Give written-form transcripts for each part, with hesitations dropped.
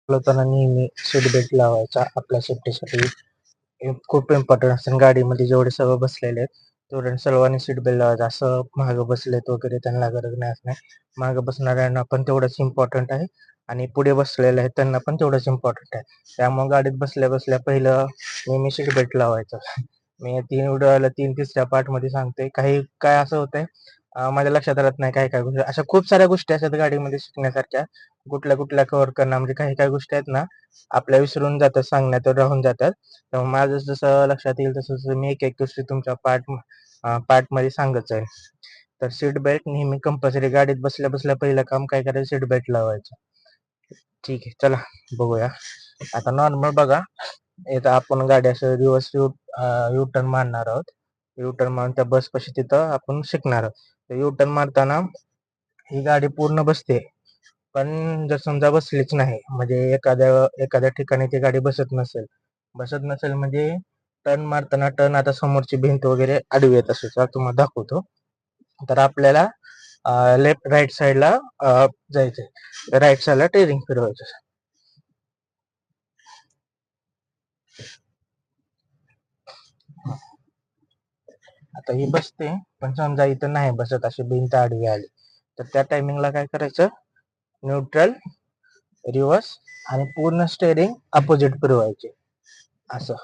चालवताना नेहमी seat belt लावायचा आपल्या सेफ्टीसाठी. हे खूप इम्पॉर्टंट असतं. गाडीमध्ये जेवढे सर्व बसलेले आहेत तेवढे सर्वांनी सीट बेल्ट लावायचा. असं मागं बसलेत वगैरे त्यांना गरज नाही असणार. मागं बसणाऱ्यांना पण तेवढंच इम्पॉर्टंट आहे आणि पुढे बसलेले आहेत त्यांना पण तेवढंच इम्पॉर्टंट आहे. त्यामुळे गाडीत बसल्या बसल्या पहिलं नेहमी सीट बेल्ट लावायचं. मी 3 तिसऱ्या पार्टमध्ये सांगते. काही काय असं होतंय माझ्या लक्षात राहत नाही काय काय गोष्टी. अशा खूप साऱ्या गोष्टी असतात गाडीमध्ये शिकण्यासारख्या. कुठल्या कुठल्या कव्हर करणं म्हणजे काही काही गोष्टी आहेत ना आपल्या विसरून जातात, सांगण्यात राहून जातात. तर माझं जसं लक्षात येईल तसं मी एक एक गोष्टी तुमच्या पार्ट मध्ये सांगत जाईल. तर सीट बेल्ट नेहमी कंपल्सरी. गाडीत बसल्या बसल्या पहिलं काम काय करायचं, सीट बेल्ट लावायचं. ठीक आहे, चला बघूया. आता नॉर्मल बघा, इथं आपण गाडी असं रिव्हर्स यू टर्न मारणार आहोत. यू टर्न मारून त्या बस पाशी तिथं आपण शिकणार आहोत. यू टर्न मारताना ही गाडी पूर्ण बसते, पण जर समजा बसलीच नाही म्हणजे एखाद्या एखाद्या ठिकाणी ती गाडी बसत नसेल म्हणजे टर्न मारताना आता समोरची भिंत वगैरे आडवी येत असेल तर तुम्हाला दाखवतो. तर आपल्याला लेफ्ट राईट साईडला जायचंय. राईट साईडला टेरिंग फिरवायचं. आता ही बसते, पण समजा इथं नाही बसत, अशी भिंत आडवी आली तर त्या टायमिंगला काय करायचं, न्यूट्रल, रिव्हर्स आणि पूर्ण स्टेअरिंग अपोजिट फिरवायचे. असं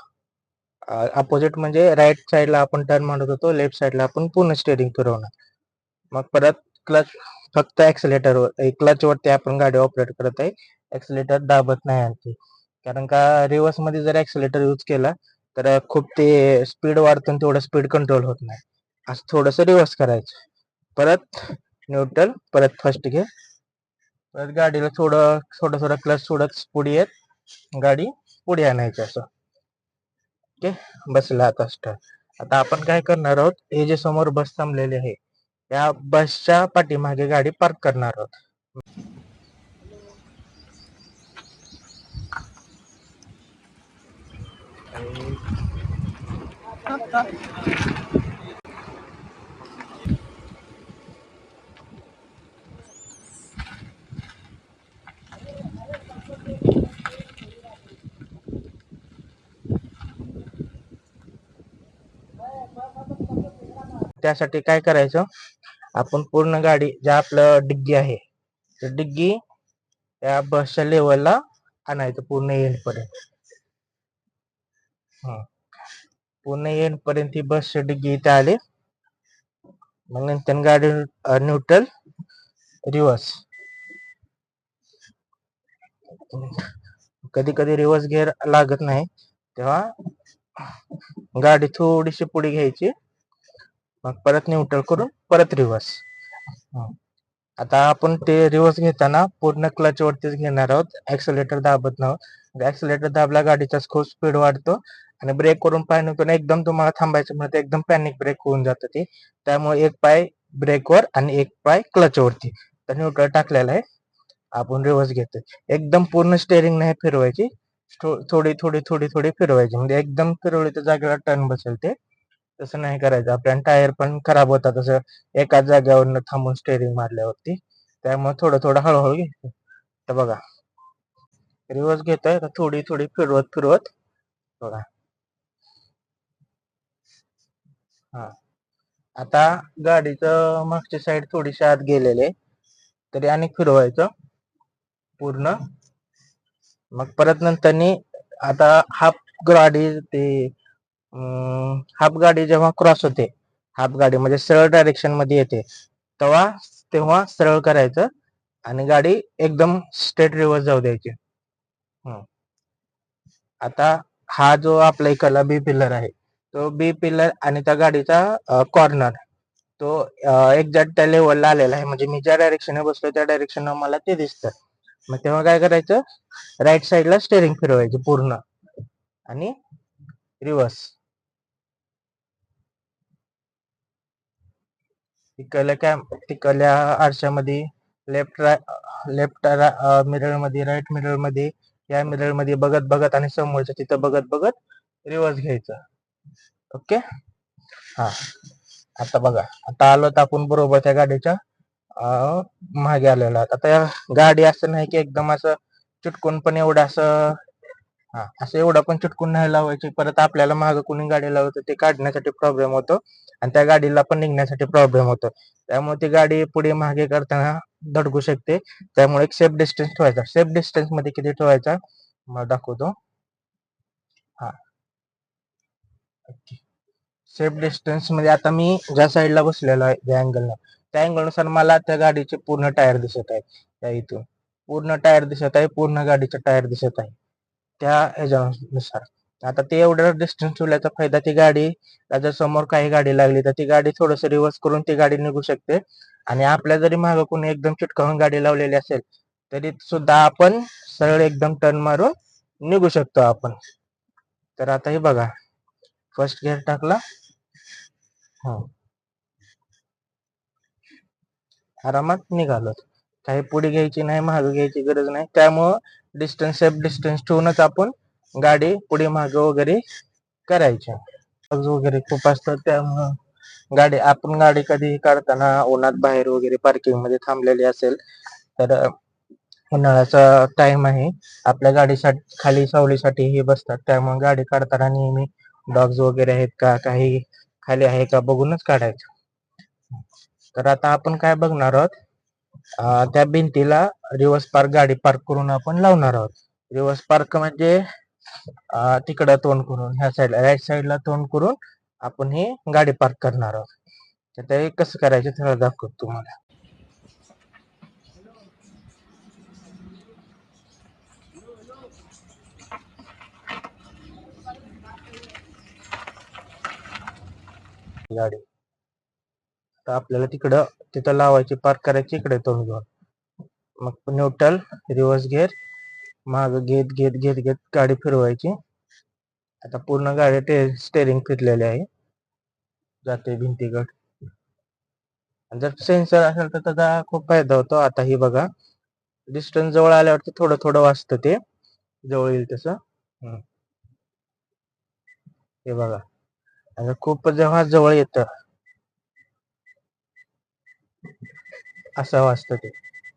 अपोजिट म्हणजे राईट साईडला आपण टर्न मारत होतो, लेफ्ट साईडला आपण पूर्ण स्टेअरिंग फिरवणार. मग परत क्लच, फक्त ऍक्सिलेटरवर, क्लच वरती आपण गाडी ऑपरेट करत आहे, ऍक्सिलेटर दाबत नाही आणखी. कारण का रिव्हर्स मध्ये जर ऍक्सिलेटर यूज केला तर खूप ते स्पीड वाढतं, तेवढं स्पीड कंट्रोल होत नाही. असं थोडस रिव्हर्स करायचं. परत न्यूट्रल, परत फर्स्ट घे, परत गाडीला थोडं थोडं क्लच सोडत पुढे येत गाडी पुढे आणायची. असं ओके, बसला आता स्टार्ट. आता आपण काय करणार आहोत, हे जे समोर बस थांबलेली आहे या बसच्या पाठीमागे गाडी पार्क करणार आहोत. त्यासाठी काय करायचं, आपण पूर्ण गाडी ज्या आपलं डिग्गी आहे तर डिग्गी त्या बसच्या लेवलला आणायचं पूर्ण एंड पर्यंत. पूर्ण एंड पर्यंत ही बसची डिग्गी इथे आली. मग नंतर गाडी न्यूट्रल, रिव्हर्स. कधी कधी रिव्हर्स गिअर लागत नाही तेव्हा गाडी थोडीशी पुढे घ्यायची, मग परत न्यूट्रल करून परत रिव्हर्स. आता आपण ते रिव्हर्स घेताना पूर्ण क्लच वरतीच घेणार आहोत, ऍक्सिलेटर दाबत नाही. ऍक्सिलेटर दाबला गाडीचा खूप स्पीड वाढतो आणि ब्रेक करून पाय नव्हतो ना, एकदम तुम्हाला थांबायचं म्हणते एकदम पॅनिक ब्रेक होऊन जातं ते. त्यामुळे एक पाय ब्रेकवर आणि एक पाय क्लच वरती. तर न्यूट्रल टाकलेला आहे, आपण रिव्हर्स घेतोय. एकदम पूर्ण स्टेअरिंग नाही फिरवायची, थोडी थोडी थोडी थोडी फिरवायची. म्हणजे एकदम फिरवली तर जागेला टर्न बसेल ते, तसं नाही करायचं. आपल्या टायर पण खराब होतात तसं एकाच जागेवर थांबून स्टेअरिंग मारल्यावरती. त्यामुळे थोडं थोडं हळूहळू घे. तर बघा, रिव्हर्स घेतोय तर थोडी थोडी फिरवत फिरवत बघा. हा, आता गाडीचं मागची साईड थोडीशी आत गेलेले तरी आणि फिरवायचं पूर्ण. मग परत नंतरनी आता हाफ गाडी ते हाफ गाडी जेव्हा क्रॉस होते, हाफ गाडी म्हणजे सरळ डायरेक्शन मध्ये येते तेव्हा सरळ करायचं आणि गाडी एकदम स्ट्रेट रिव्हर्स जाऊ द्यायची. आता हा जो आपला इकडला बी पिलर आहे, तो बी पिलर आणि त्या गाडीचा कॉर्नर तो एक्झॅक्ट त्या लेवलला आलेला आहे. म्हणजे मी ज्या डायरेक्शन बसलो त्या डायरेक्शन मला ते दिसतं. मग तेव्हा काय करायचं, राईट साईडला स्टेअरिंग फिरवायची पूर्ण आणि रिव्हर्स. तिकडल्या आरशामध्ये लेफ्ट लेफ्ट मिरर मध्ये, राईट मिरर मध्ये, या मिरर मध्ये बघत बघत आणि समोरच्या तिथं बघत बघत रिव्हर्स घ्यायचं. ओके. हा, आता बघा, आता आलो तर आपण बरोबर त्या गाडीच्या मागे आलेलो आहोत. आता गाडी असं नाही की एकदम असं चिटकून पण एवढं असं, हा असं एवढं पण चिटकून नाही लावायची. परत आपल्याला मागं कुणी गाडी लावतं ते काढण्यासाठी प्रॉब्लेम होतो आणि त्या गाडीला पण निघण्यासाठी प्रॉब्लेम होतो. त्यामुळे ती गाडी पुढे मागे करताना धडकू शकते. त्यामुळे एक सेफ डिस्टन्स ठेवायचा. सेफ डिस्टन्स मध्ये किती ठेवायचा मला दाखवतो. हा, सेफ डिस्टन्स मध्ये आता मी ज्या साईडला बसलेलो आहे ज्या अँगलनं, त्या अँगलनुसार मला त्या गाडीचे पूर्ण टायर दिसत आहे. त्या इथून पूर्ण टायर दिसत आहे, पूर्ण गाडीचे टायर दिसत आहे त्या ह्याच्यानुसार. आता ते एवढं डिस्टन्स ठेवल्याचा फायदा, ती गाडी जर समोर काही गाडी लागली तर ती गाडी थोडस रिव्हर्स करून ती गाडी निघू शकते. आणि आपल्या जरी मागं कोणी एकदम चिटकावून गाडी लावलेली असेल तरी सुद्धा आपण सरळ एकदम टर्न मारून निघू शकतो आपण. तर आता हे बघा, फर्स्ट गिअर टाकला, हा आरामात निघालो. काही पुढे घ्यायची नाही, मागे घ्यायची गरज नाही. त्यामुळं डिस्टन्स, सेफ डिस्टन्स ठेवूनच आपण गाडी पुढे मागे वगैरे करायची. वगैरे खूप असतात त्यामुळं आपण गाडी कधी काढताना उन्हात बाहेर वगैरे पार्किंग मध्ये थांबलेली असेल तर उन्हाळ्याचा टाइम आहे, आपल्या गाडीसाठी खाली सावलीसाठी हे बसतात. त्यामुळे गाडी काढताना नेहमी डॉग्स वगैरे आहेत का, काही खाली आहे का बघूनच काढायचं. तर आता आपण काय बघणार आहोत, त्या भिंतीला रिव्हर्स पार्क गाडी पार्क करून आपण लावणार आहोत. रिव्हर्स पार्क म्हणजे तिकडं तोंड करून, ह्या साईडला राईट साईडला तोंड करून आपण ही गाडी पार्क करणार आहोत. तर ते कसं करायचं त्याला दाखवतो तुम्हाला. गाडी तर आपल्याला तिथं लावायची, पार्क करायची इकडे तोंड घेऊन. मग न्यूट्रल, रिव्हर्स गिअर, माग घेत घेत घेत घेत गाडी फिरवायची. आता पूर्ण गाडी स्टेरिंग फिरलेले आहे, जाते भिंतीकड. जर सेन्सर असेल तर त्याचा खूप फायदा होतो. आता ही बघा, डिस्टन्स जवळ आल्यावरती थोडं थोडं वाजतं, ते जवळ येईल तसं. हे बघा, आणि खूप जेव्हा जवळ येतं असं वाजतं ते.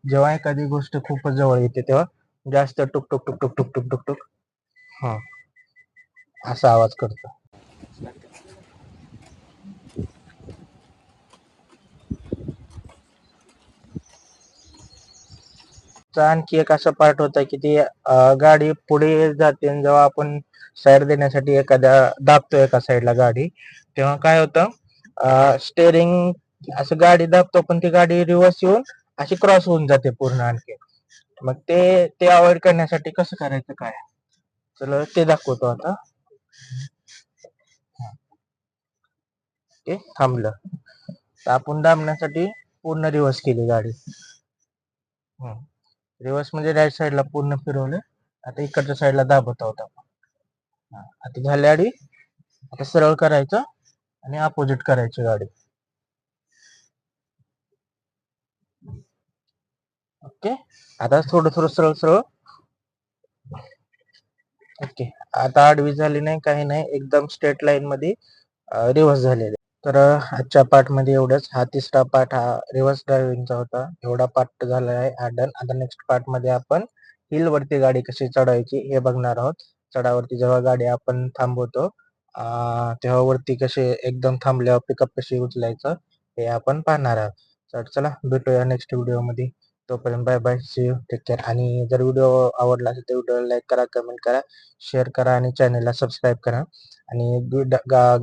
जेव्हा एखादी गोष्ट खूपच जवळ येते तेव्हा जास्त टुक टुक टुक टुक टुक टुक टुक टुक हा असा आवाज करतो. आणखी एक असं पार्ट होता की ती गाडी पुढे जाते आणि जेव्हा आपण साईड देण्यासाठी एखाद्या दाबतो एका साईडला गाडी, तेव्हा काय होतं, स्टेअरिंग असं गाडी दाबतो पण ती गाडी रिव्हर्स येऊन अशी क्रॉस होऊन जाते पूर्ण आणखी. मग ते अवॉइड करण्यासाठी कसं करायचं काय, चला ते दाखवतो आता. ते थांबलं तर आपण दाबण्यासाठी पूर्ण रिव्हर्स केली गाडी. रिव्हर्स म्हणजे राईट साईडला पूर्ण फिरवलं. आता इकडच्या साईडला दाबत आहोत आपण. आता झाली गाडी. आता सरळ करायचं आणि अपोजिट करायची गाडी. ओके, आता थोडं थोडं सरळ सरळ. ओके, आता आडवी झाली नाही, काही नाही, एकदम स्ट्रेट लाईन मध्ये रिव्हर्स झालेले. तर आजच्या पार्ट मध्ये एवढंच. हा तिसरा पार्ट हा रिव्हर्स ड्रायव्हिंगचा होता. एवढा पार्ट झाला आहे हा डन. आता नेक्स्ट पार्ट मध्ये आपण हिल वरती गाडी कशी चढवायची हे बघणार आहोत. चढावरती जेव्हा गाडी आपण थांबवतो तेव्हा वरती कसे एकदम थांबल्यावर पिकअप कशी उचलायचं हे आपण पाहणार आहोत. तर चला भेटूया नेक्स्ट व्हिडिओ मध्ये. तोपर्यंत bye bye, see you, take care. आणि जर व्हिडिओ आवडला असेल तर व्हिडिओला लाईक करा, कमेंट करा, शेअर करा आणि चॅनलला सबस्क्राईब करा. आणि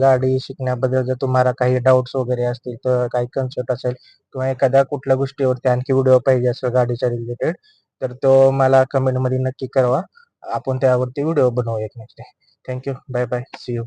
गाडी शिकण्याबद्दल जर तुम्हाला काही डाऊट्स वगैरे असतील तर काही कन्सेप्ट असेल किंवा एखाद्या कुठल्या गोष्टीवरती आणखी व्हिडिओ पाहिजे असेल गाडीच्या रिलेटेड तर तो मला कमेंट मध्ये नक्की कळवा. आपण त्यावरती व्हिडिओ बनवूया next. Thank you, bye bye, see you.